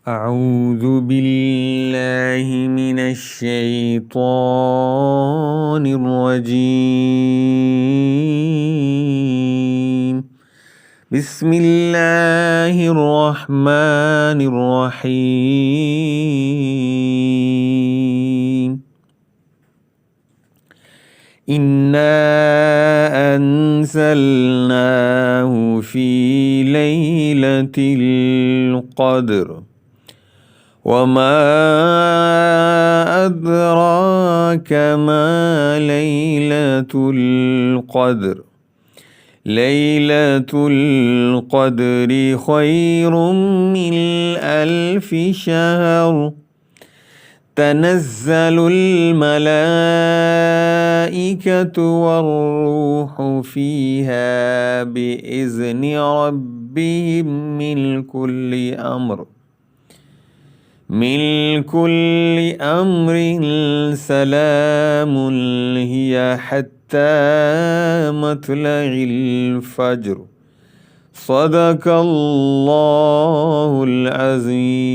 أعوذ بالله من الشيطان الرجيم. بسم الله الرحمن الرحيم. إنا أنزلناه في ليلة القدر وما أدراك ما ليلة القدر. ليلة القدر خير من 1000 شهر. تنزل الملائكة والروح فيها بإذن ربهم من كل أمر سلام هي حتى مطلع الفجر. صدق الله العظيم.